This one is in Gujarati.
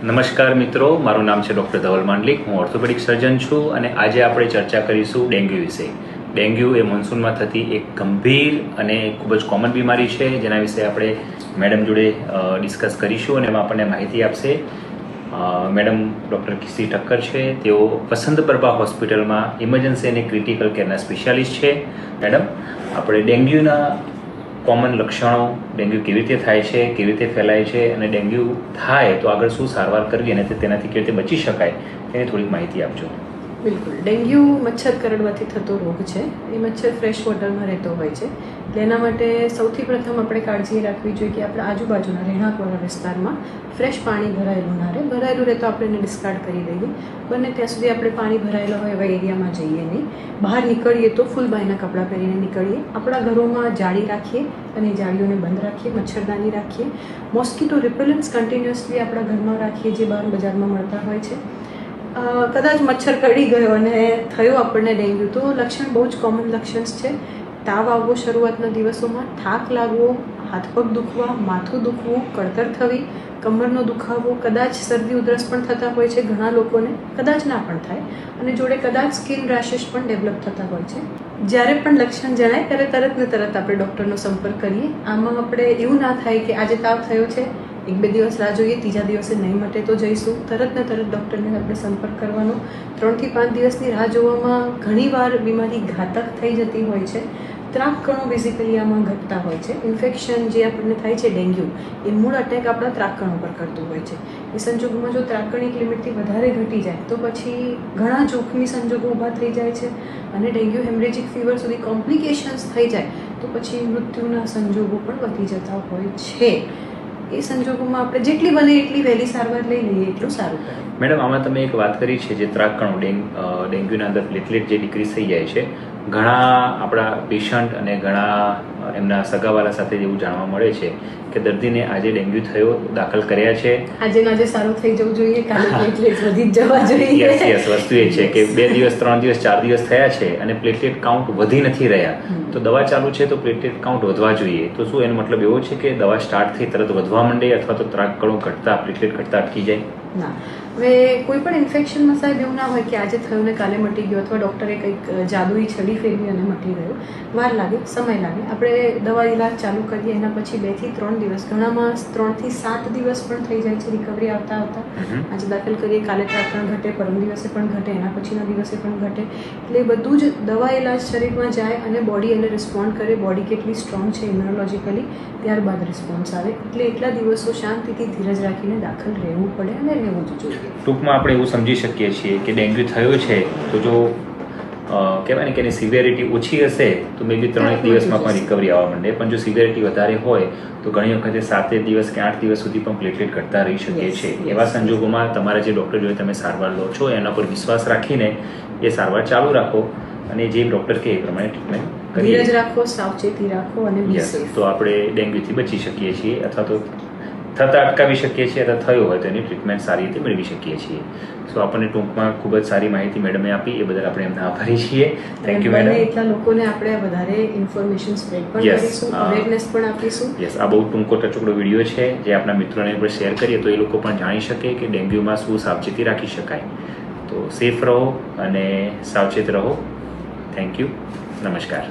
નમસ્કાર મિત્રો, મારું નામ છે ડૉક્ટર ધવલ માંડલિક. હું ઓર્થોપેડિક સર્જન છું અને આજે આપણે ચર્ચા કરીશું ડેન્ગ્યુ વિશે. ડેન્ગ્યુ એ મોન્સૂનમાં થતી એક ગંભીર અને ખૂબ જ કોમન બીમારી છે, જેના વિશે આપણે મેડમ જોડે ડિસ્કસ કરીશું અને એમાં આપણને માહિતી આપશે. મેડમ ડૉક્ટર કિસી ઠક્કર છે. તેઓ વસંત પ્રભા હોસ્પિટલમાં ઇમરજન્સી અને ક્રિટિકલ કેરના સ્પેશિયાલિસ્ટ છે. મેડમ, આપણે ડેન્ગ્યુના કોમન લક્ષણો, ડેન્ગ્યુ કેવી રીતે થાય છે, કેવી રીતે ફેલાય છે અને ડેન્ગ્યુ થાય તો આગળ શું સારવાર કરવી અને તેનાથી કેવી રીતે બચી શકાય તેની થોડીક માહિતી આપજો. બિલકુલ. ડેન્ગ્યુ મચ્છર કરડવાથી થતો રોગ છે. એ મચ્છર ફ્રેશ વોટરમાં રહેતો હોય છે. એટલે એના માટે સૌથી પ્રથમ આપણે કાળજી રાખવી જોઈએ કે આપણા આજુબાજુના રહેણાંકવાળા વિસ્તારમાં ફ્રેશ પાણી ભરાયેલું ના રહે. ભરાયેલું રહે તો આપણે એને ડિસ્કાર્ડ કરી દઈએ. બને ત્યાં સુધી આપણે પાણી ભરાયેલા હોય એવા એરિયામાં જઈએ નહીં. બહાર નીકળીએ તો ફૂલ બાયના કપડાં પહેરીને નીકળીએ. આપણા ઘરોમાં જાળી રાખીએ અને જાળીઓને બંધ રાખીએ, મચ્છરદાની રાખીએ. મોસ્કીટો રિપેલન્ટ્સ કન્ટિન્યુઅસલી આપણા ઘરમાં રાખીએ, જે બહાર બજારમાં મળતા હોય છે. કદાચ મચ્છર કરડી ગયો અને થયો આપણને ડેન્ગ્યુ તો લક્ષણ બહુ જ કોમન લક્ષણ છે. તાવ આવવો શરૂઆતના દિવસોમાં, થાક લાગવો, હાથ પગ દુખવા, માથું દુખવું, કળતર થવી, કમરનો દુખાવો, કદાચ શરદી ઉધરસ પણ થતા હોય છે ઘણા લોકોને, કદાચ ના પણ થાય અને જોડે કદાચ સ્કિન રેશેસ પણ ડેવલપ થતા હોય છે. જ્યારે પણ લક્ષણ જણાય ત્યારે તરત ને તરત આપણે ડૉક્ટરનો સંપર્ક કરીએ. આમાં આપણે એવું ના થાય કે આજે તાવ થયો છે, 1-2 દિવસ રાહ જોઈએ, ત્રીજા દિવસે નહીં મટે તો જઈશું. તરત ને તરત ડૉક્ટરને આપણે સંપર્ક કરવાનો. 3 થી 5 દિવસની રાહ જોવામાં ઘણીવાર બીમારી ઘાતક થઈ જતી હોય છે. ત્રાક કણો બેઝિકલી આમાં ઘટતા હોય છે. ઇન્ફેક્શન જે આપણને થાય છે ડેન્ગ્યુ, એ મૂળ અટેક આપણા ત્રાક કણો પર કરતું હોય છે. એ સંજોગોમાં જો ત્રાકણ એક લિમિટથી વધારે ઘટી જાય તો પછી ઘણા જોખમી સંજોગો ઊભા થઈ જાય છે અને ડેન્ગ્યુ હેમરેજિક ફીવર સુધી કોમ્પ્લિકેશન્સ થઈ જાય તો પછી મૃત્યુના સંજોગો પણ વધી જતા હોય છે. એ સંજોગોમાં આપણે જેટલી બને એટલી વહેલી સારવાર લઈ લઈએ એટલું સારું પડે. મેડમ, આમાં તમે એક વાત કરી છે જે ત્રાકકણો, ડેન્ગ્યુના અંદર પ્લેટલેટ જે ડિક્રીઝ થઈ જાય છે. ઘણા આપણા પેશન્ટ અને ઘણા એમના સગાવાલા સાથે એવું જાણવા મળે છે કે દર્દીને આજે ડેન્ગ્યુ થયો, દાખલ કર્યા છે, આજે સારું થઈ જવું જોઈએ, કાલે પ્લેટલેટ વધી જ જવા જોઈએ. યસ, વસ્તુ એ છે કે 2 દિવસ, 3 દિવસ, 4 દિવસ થયા છે અને પ્લેટલેટ કાઉન્ટ વધી નથી રહ્યા, તો દવા ચાલુ છે તો પ્લેટલેટ કાઉન્ટ વધવા જોઈએ. તો શું એનો મતલબ એવો છે કે દવા સ્ટાર્ટ થઈ તરત વધવા માંડે અથવા તો ત્રાકકણો ઘટતા, પ્લેટલેટ ઘટતા અટકી જાય? ના. હવે કોઈ પણ ઇન્ફેક્શનમાં સાહેબ એવું ના હોય કે આજે થયું ને કાલે મટી ગયો અથવા ડૉક્ટરે કંઈક જાદુઈ છડી ફેરવી અને મટી ગયો. વાર લાગે, સમય લાગે. આપણે દવા ઇલાજ ચાલુ કરીએ એના પછી 2 થી 3 દિવસ, ઘણામાં 3 થી 7 દિવસ પણ થઈ જાય છે રિકવરી આવતા આવતા. આજે દાખલ કરીએ, કાલે ત્રાકકણ ઘટે, પરમ દિવસે પણ ઘટે, એના પછીના દિવસે પણ ઘટે. એટલે બધું જ દવા ઇલાજ શરીરમાં જાય અને બોડી એને રિસ્પોન્ડ કરે. બોડી કેટલી સ્ટ્રોંગ છે ઇમ્યુનોલોજીકલી, ત્યારબાદ રિસ્પોન્સ આવે. એટલે એટલા દિવસો શાંતિથી ધીરજ રાખીને દાખલ રહેવું પડે અને રહેવું જ જોઈએ. ટૂંકમાં આપણે એવું સમજી શકીએ છીએ કે ડેન્ગ્યુ થયો છે તો જો કહેવાય ને કે એની સિવિયરિટી ઓછી હશે તો મે બી 3 દિવસમાં પણ રિકવરી આવવા માંડે, પણ જો સિવિયરિટી વધારે હોય તો ઘણી વખતે 7 દિવસ કે 8 દિવસ સુધી પણ પ્લેટલેટ ઘટતા રહી શકે છે. એવા સંજોગોમાં તમારા જે ડૉક્ટર જોડે તમે સારવાર લો છો એના પર વિશ્વાસ રાખીને એ સારવાર ચાલુ રાખો અને જે ડૉક્ટર કહે એ પ્રમાણે ટ્રીટમેન્ટ કરીએ. ધીરજ રાખો, સાવચેતી રાખો અને બી સેફ. તો આપણે ડેન્ગ્યુથી બચી શકીએ છીએ અથવા તો થતાં અટકાવી શકીએ છીએ અથવા થયો હોય તો એની ટ્રીટમેન્ટ સારી રીતે મેળવી શકીએ છીએ. સો આપણને ટૂંકમાં ખૂબ જ સારી માહિતી મેડમે આપી, એ બદલ આપણે એમના આભારી છીએ. Thank you madam. એટલા લોકોને આપણે વધારે ઇન્ફોર્મેશન સ્પ્રેડ પણ કરીશું, અવેરનેસ પણ આપીશું. યસ, આ બહુ ટૂંકો ટચુકડો વિડીયો છે જે આપણા મિત્રોને આપણે શેર કરીએ તો એ લોકો પણ જાણી શકે કે ડેન્ગ્યુમાં શું સાવચેતી રાખી શકાય. તો સેફ રહો અને સાવચેત રહો. Thank you. નમસ્કાર.